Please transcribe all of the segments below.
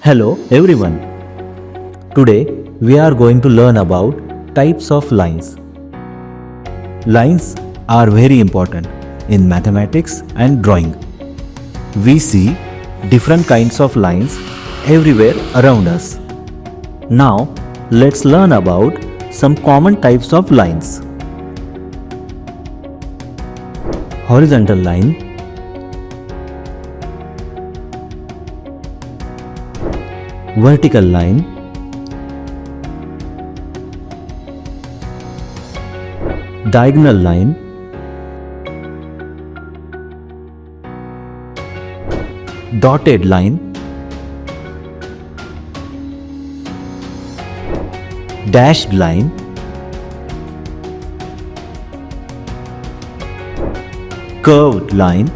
Hello everyone. Today we are going to learn about types of lines. Lines are very important in mathematics and drawing. We see different kinds of lines everywhere around us. Now let's learn about some common types of lines. Horizontal line, vertical line, diagonal line, dotted line, dashed line, curved line,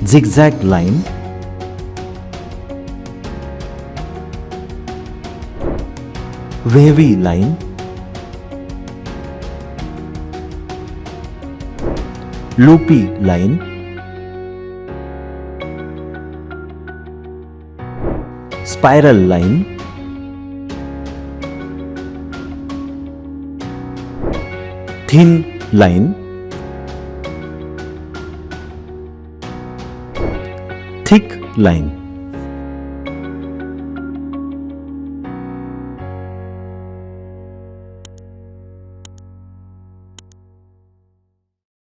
zigzag line, wavy line, loopy line, spiral line, thin line, thick line.